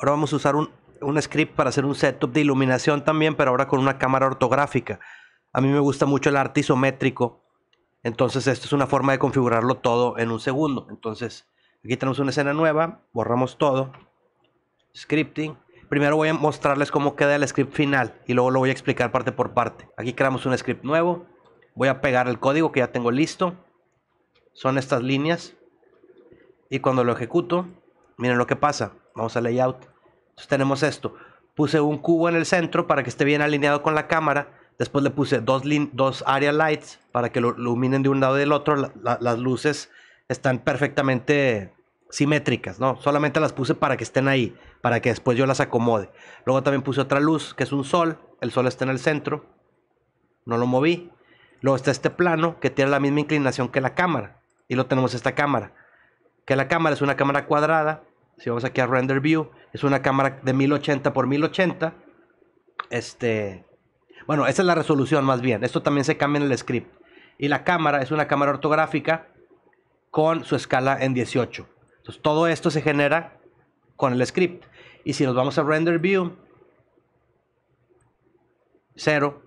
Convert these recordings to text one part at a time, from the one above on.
Ahora vamos a usar un script para hacer un setup de iluminación también, pero ahora con una cámara ortográfica. A mí me gusta mucho el arte isométrico, entonces esto es una forma de configurarlo todo en un segundo. Entonces aquí tenemos una escena nueva, borramos todo, scripting. Primero voy a mostrarles cómo queda el script final y luego lo voy a explicar parte por parte. Aquí creamos un script nuevo, voy a pegar el código que ya tengo listo. Son estas líneas y cuando lo ejecuto, miren lo que pasa. Vamos a layout. Entonces tenemos esto. Puse un cubo en el centro para que esté bien alineado con la cámara. Después le puse dos area lights para que lo iluminen de un lado y del otro. Las luces están perfectamente simétricas, ¿no? Solamente las puse para que estén ahí, para que después yo las acomode. Luego también puse otra luz, que es un sol. El sol está en el centro. No lo moví. Luego está este plano, que tiene la misma inclinación que la cámara. Y luego tenemos esta cámara. Que la cámara es una cámara cuadrada. Si vamos aquí a Render View, es una cámara de 1080 por 1080. Bueno, esa es la resolución más bien. Esto también se cambia en el script. Y la cámara es una cámara ortográfica con su escala en 18. Entonces todo esto se genera con el script. Y si nos vamos a Render View, 0,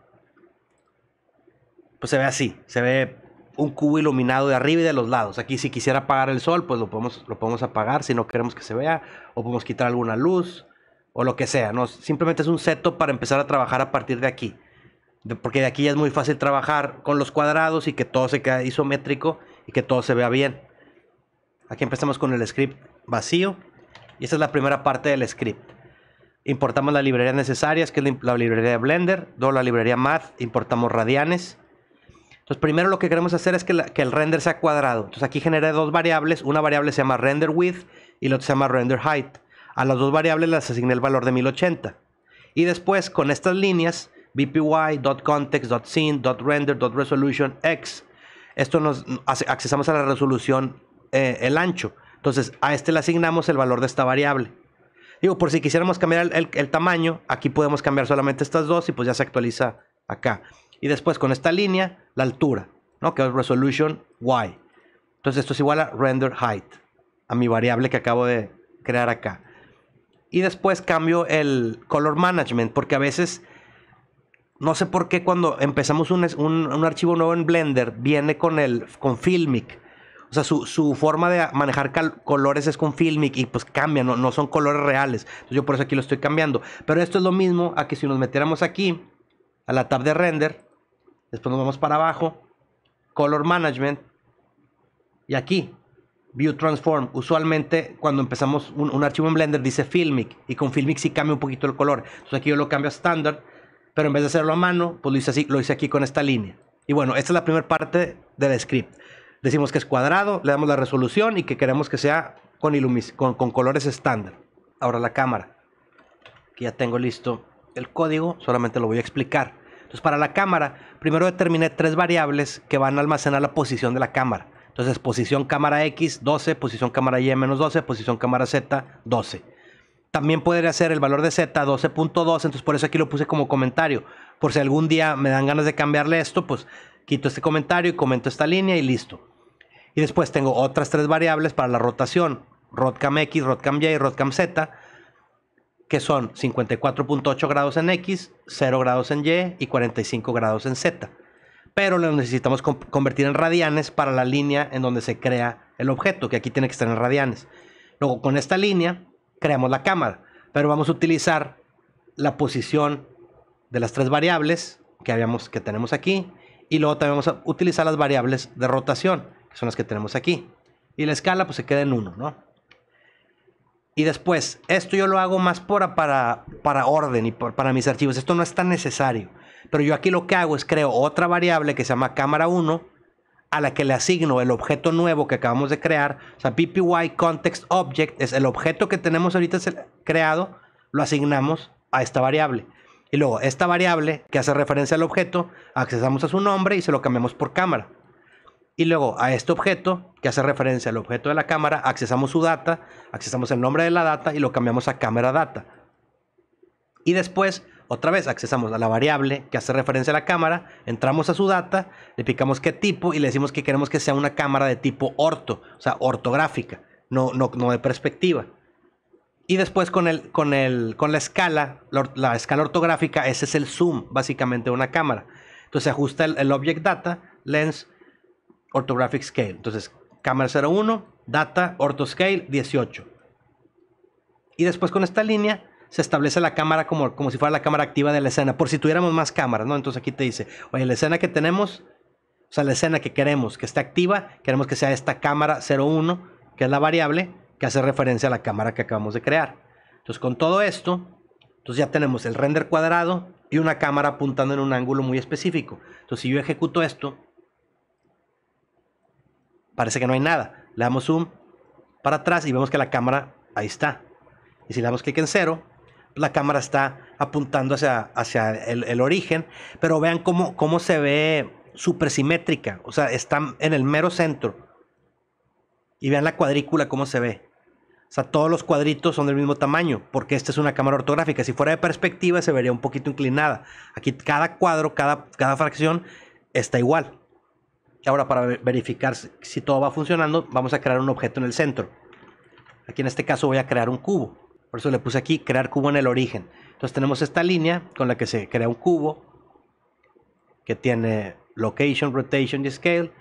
pues se ve así. Se ve un cubo iluminado de arriba y de los lados. Aquí si quisiera apagar el sol, pues lo podemos apagar si no queremos que se vea. O podemos quitar alguna luz o lo que sea, ¿no? Simplemente es un setup para empezar a trabajar a partir de aquí. Porque de aquí ya es muy fácil trabajar con los cuadrados y que todo se quede isométrico y que todo se vea bien. Aquí empezamos con el script vacío. Y esta es la primera parte del script. Importamos las librerías necesarias, que es la librería de Blender. Luego la librería Math, importamos radianes. Entonces primero lo que queremos hacer es que el render sea cuadrado. Entonces aquí generé dos variables. Una variable se llama render width y la otra se llama render height. A las dos variables les asigné el valor de 1080. Y después con estas líneas, bpy.context.scene.render.resolution x, esto nos accesamos a la resolución, el ancho. Entonces a este le asignamos el valor de esta variable. Digo, por si quisiéramos cambiar el tamaño, aquí podemos cambiar solamente estas dos y pues ya se actualiza acá. Y después con esta línea, la altura, ¿no? Que es resolution y. Entonces esto es igual a render height, a mi variable que acabo de crear acá. Y después cambio el color management, porque a veces, no sé por qué cuando empezamos un archivo nuevo en Blender, viene con Filmic. O sea, su forma de manejar colores es con Filmic y pues cambia, no son colores reales. Entonces yo por eso aquí lo estoy cambiando. Pero esto es lo mismo a que si nos metiéramos aquí, a la tab de render, después nos vamos para abajo, color management, y aquí, view transform. Usualmente cuando empezamos un archivo en Blender dice Filmic, y con Filmic sí cambia un poquito el color. Entonces aquí yo lo cambio a standard, pero en vez de hacerlo a mano, pues lo hice aquí con esta línea. Y bueno, esta es la primera parte del script. Decimos que es cuadrado, le damos la resolución y que queremos que sea con colores estándar. Ahora la cámara, que ya tengo listo el código, solamente lo voy a explicar. Entonces para la cámara, primero determiné tres variables que van a almacenar la posición de la cámara. Entonces posición cámara X 12, posición cámara Y menos 12, posición cámara Z 12. También podría ser el valor de Z 12.2, entonces por eso aquí lo puse como comentario. Por si algún día me dan ganas de cambiarle esto, pues quito este comentario y comento esta línea y listo. Y después tengo otras tres variables para la rotación. ROTCAM X, ROTCAM Y y ROTCAM Z, que son 54.8 grados en X, 0 grados en Y y 45 grados en Z. Pero lo necesitamos convertir en radianes para la línea en donde se crea el objeto, que aquí tiene que estar en radianes. Luego con esta línea creamos la cámara, pero vamos a utilizar la posición de las tres variables que tenemos aquí, y luego también vamos a utilizar las variables de rotación, que son las que tenemos aquí. Y la escala pues se queda en 1, ¿no? Y después, esto yo lo hago más para orden y para mis archivos. Esto no es tan necesario. Pero yo aquí lo que hago es creo otra variable que se llama cámara 1, a la que le asigno el objeto nuevo que acabamos de crear. O sea, PPY Context Object es el objeto que tenemos ahorita creado, lo asignamos a esta variable. Y luego esta variable que hace referencia al objeto, accesamos a su nombre y se lo cambiamos por cámara. Y luego a este objeto que hace referencia al objeto de la cámara, accesamos su data, accesamos el nombre de la data y lo cambiamos a cámara data. Y después, otra vez, accesamos a la variable que hace referencia a la cámara, entramos a su data, le picamos qué tipo y le decimos que queremos que sea una cámara de tipo orto, o sea, ortográfica, no de perspectiva. Y después con la escala, la escala ortográfica, ese es el zoom, básicamente, de una cámara. Entonces se ajusta el Object Data, Lens, Orthographic Scale. Entonces, cámara 01, Data, Ortho Scale, 18. Y después con esta línea se establece la cámara como si fuera la cámara activa de la escena, por si tuviéramos más cámaras, ¿no? Entonces aquí te dice, oye, la escena que tenemos, o sea, la escena que queremos que esté activa, queremos que sea esta cámara 01, que es la variable que hace referencia a la cámara que acabamos de crear. Entonces con todo esto, entonces ya tenemos el render cuadrado y una cámara apuntando en un ángulo muy específico. Entonces si yo ejecuto esto, parece que no hay nada. Le damos zoom para atrás y vemos que la cámara ahí está. Y si le damos clic en 0, la cámara está apuntando hacia el origen. Pero vean cómo se ve súper simétrica. O sea, está en el mero centro. Y vean la cuadrícula cómo se ve. O sea, todos los cuadritos son del mismo tamaño, porque esta es una cámara ortográfica. Si fuera de perspectiva se vería un poquito inclinada. Aquí cada cuadro, cada fracción está igual. Y ahora para verificar si todo va funcionando, vamos a crear un objeto en el centro. Aquí en este caso voy a crear un cubo. Por eso le puse aquí crear cubo en el origen. Entonces tenemos esta línea con la que se crea un cubo que tiene location, rotation y scale.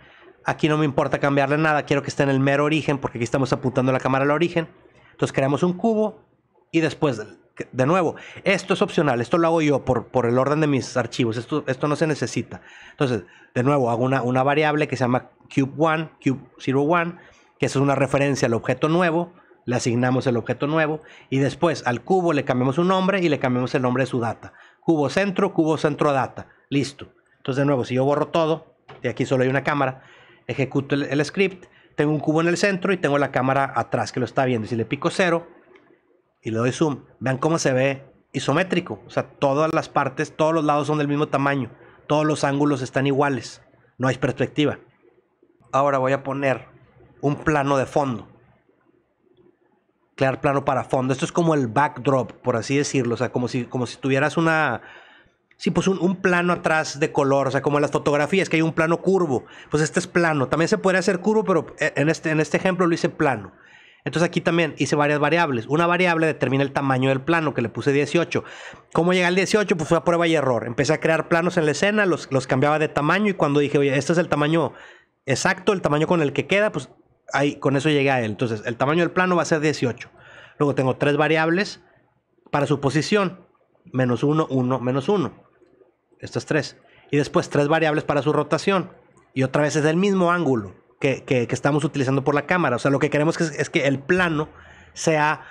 Aquí no me importa cambiarle nada, quiero que esté en el mero origen porque aquí estamos apuntando la cámara al origen. Entonces creamos un cubo y después, de nuevo, esto es opcional, esto lo hago yo por el orden de mis archivos, esto no se necesita. Entonces, de nuevo, hago una variable que se llama cube1, cube01, que es una referencia al objeto nuevo, le asignamos el objeto nuevo y después al cubo le cambiamos un nombre y le cambiamos el nombre de su data. Cubo centro data, listo. Entonces, de nuevo, si yo borro todo, y aquí solo hay una cámara, ejecuto el script, tengo un cubo en el centro y tengo la cámara atrás que lo está viendo. Y si le pico 0 y le doy zoom, vean cómo se ve isométrico. O sea, todas las partes, todos los lados son del mismo tamaño. Todos los ángulos están iguales. No hay perspectiva. Ahora voy a poner un plano de fondo. Crear plano para fondo. Esto es como el backdrop, por así decirlo. O sea, como si tuvieras sí, pues un plano atrás de color, o sea, como en las fotografías, que hay un plano curvo. Pues este es plano. También se puede hacer curvo, pero en este ejemplo lo hice plano. Entonces aquí también hice varias variables. Una variable determina el tamaño del plano, que le puse 18. ¿Cómo llega al 18? Pues fue a prueba y error. Empecé a crear planos en la escena, los cambiaba de tamaño y cuando dije, oye, este es el tamaño exacto, el tamaño con el que queda, pues ahí con eso llegué a él. Entonces el tamaño del plano va a ser 18. Luego tengo 3 variables para su posición. -1, 1, -1. Estas 3. Y después 3 variables para su rotación. Y otra vez es el mismo ángulo que estamos utilizando por la cámara. O sea, lo que queremos es que el plano sea,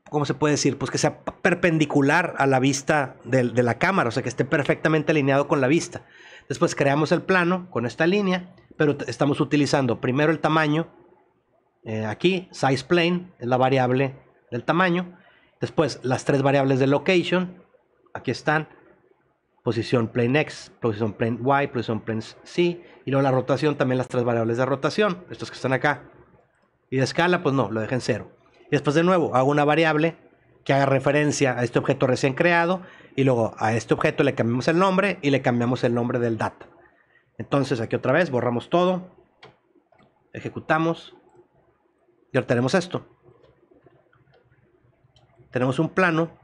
¿cómo se puede decir? Pues que sea perpendicular a la vista de la cámara. O sea, que esté perfectamente alineado con la vista. Después creamos el plano con esta línea, pero estamos utilizando primero el tamaño. Aquí, size plane, es la variable del tamaño. Después las 3 variables de location. Aquí están. Posición plane X, posición plane Y, posición plane Z. Y luego la rotación, también las 3 variables de rotación. Estos que están acá. Y de escala, pues no, lo dejé en 0. Y después de nuevo, hago una variable que haga referencia a este objeto recién creado. Y luego a este objeto le cambiamos el nombre y le cambiamos el nombre del data. Entonces aquí otra vez, borramos todo. Ejecutamos. Y ahora tenemos esto. Tenemos un plano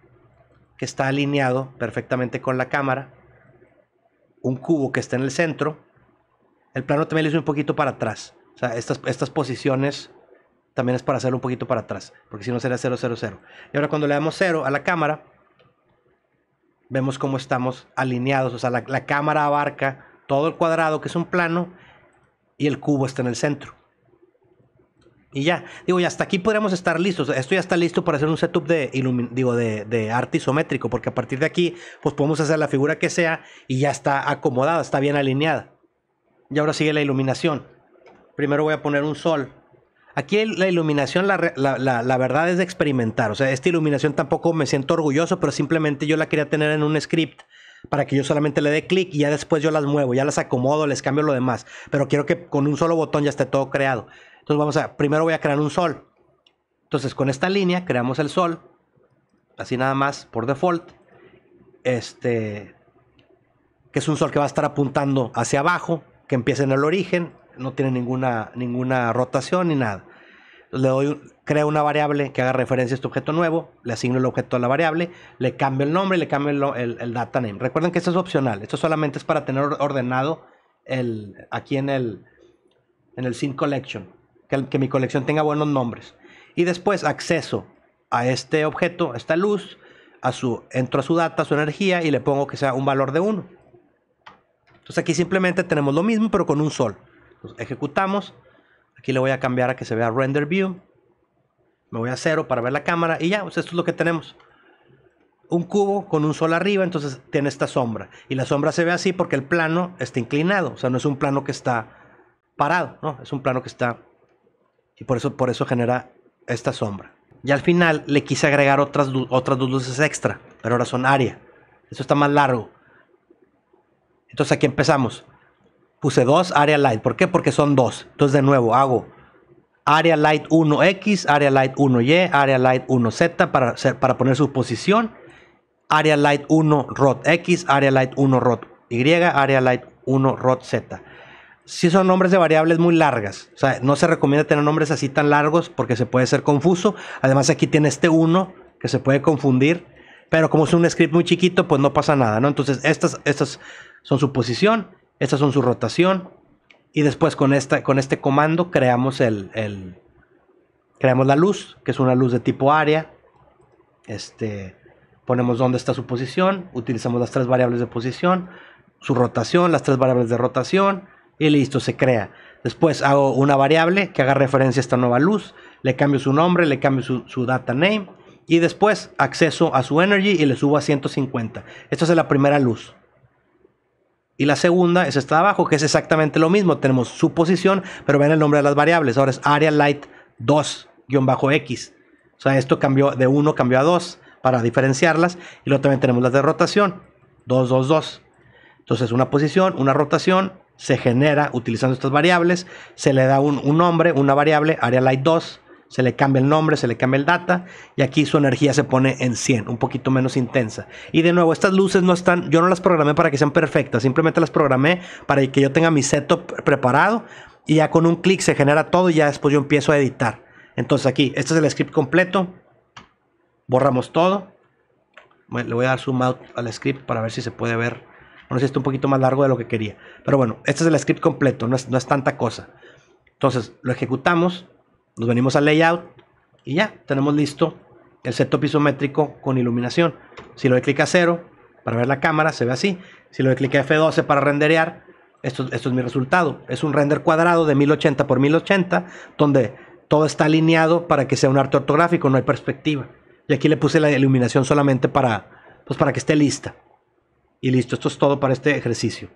que está alineado perfectamente con la cámara, un cubo que está en el centro. El plano también lo hice un poquito para atrás, o sea, estas posiciones también es para hacerlo un poquito para atrás, porque si no sería 0, 0, 0. Y ahora cuando le damos 0 a la cámara, vemos cómo estamos alineados, o sea, la cámara abarca todo el cuadrado que es un plano y el cubo está en el centro. Y ya, digo, y hasta aquí podríamos estar listos. Esto ya está listo para hacer un setup de arte isométrico, porque a partir de aquí, pues podemos hacer la figura que sea y ya está acomodada, está bien alineada. Y ahora sigue la iluminación. Primero voy a poner un sol. Aquí la iluminación, la verdad es de experimentar. O sea, esta iluminación tampoco me siento orgulloso, pero simplemente yo la quería tener en un script para que yo solamente le dé clic y ya después yo las muevo, ya las acomodo, les cambio lo demás. Pero quiero que con un solo botón ya esté todo creado. Entonces primero voy a crear un sol. Entonces con esta línea creamos el sol. Así nada más por default. Que es un sol que va a estar apuntando hacia abajo. Que empieza en el origen. No tiene ninguna rotación ni nada. Entonces creo una variable que haga referencia a este objeto nuevo, le asigno el objeto a la variable, le cambio el nombre, le cambio el data name. Recuerden que esto es opcional, esto solamente es para tener ordenado aquí en el scene collection, que mi colección tenga buenos nombres. Y después acceso a este objeto, a esta luz, entro a su data, a su energía y le pongo que sea un valor de 1. Entonces aquí simplemente tenemos lo mismo pero con un sol. Entonces, ejecutamos, aquí le voy a cambiar a que se vea render view, me voy a 0 para ver la cámara y ya, pues esto es lo que tenemos. Un cubo con un sol arriba, entonces tiene esta sombra. Y la sombra se ve así porque el plano está inclinado, o sea, no es un plano que está parado, ¿no? Es un plano que está... Y por eso genera esta sombra. Y al final le quise agregar otras 2 luces extra, pero ahora son área. Esto está más largo. Entonces aquí empezamos. Puse 2 area light. ¿Por qué? Porque son 2. Entonces de nuevo hago area light 1X, area light 1Y, area light 1Z para poner su posición. Area light 1 rod X, area light 1 rod Y, area light 1 rod Z. Si son nombres de variables muy largas. O sea, no se recomienda tener nombres así tan largos porque se puede ser confuso. Además aquí tiene este 1 que se puede confundir. Pero como es un script muy chiquito, pues no pasa nada, ¿no? Entonces estas son su posición, estas son su rotación. Y después con este comando creamos creamos la luz, que es una luz de tipo área. Ponemos dónde está su posición, utilizamos las 3 variables de posición, su rotación, las 3 variables de rotación y listo, se crea. Después hago una variable que haga referencia a esta nueva luz, le cambio su nombre, le cambio su data name y después acceso a su energy y le subo a 150. Esta es la primera luz. Y la segunda es esta de abajo, que es exactamente lo mismo. Tenemos su posición, pero ven el nombre de las variables. Ahora es area light 2-X. O sea, esto cambió de 1, cambió a 2 para diferenciarlas. Y luego también tenemos las de rotación. 2, 2, 2. Entonces una posición, una rotación, se genera utilizando estas variables. Se le da un nombre, una variable, area light 2. Se le cambia el nombre, se le cambia el data y aquí su energía se pone en 100, un poquito menos intensa. Y de nuevo, estas luces no están, yo no las programé para que sean perfectas, simplemente las programé para que yo tenga mi setup preparado y ya con un clic se genera todo y ya después yo empiezo a editar. Entonces aquí, este es el script completo, borramos todo. Le voy a dar zoom out al script para ver si se puede ver. Bueno, si está un poquito más largo de lo que quería. Pero bueno, este es el script completo, no es tanta cosa. Entonces lo ejecutamos. Nos venimos al layout y ya tenemos listo el setup isométrico con iluminación. Si le doy clic a 0 para ver la cámara, se ve así. Si le doy clic a F12 para renderear, esto es mi resultado. Es un render cuadrado de 1080 por 1080, donde todo está alineado para que sea un arte ortográfico, no hay perspectiva. Y aquí le puse la iluminación solamente para que esté lista. Y listo, esto es todo para este ejercicio.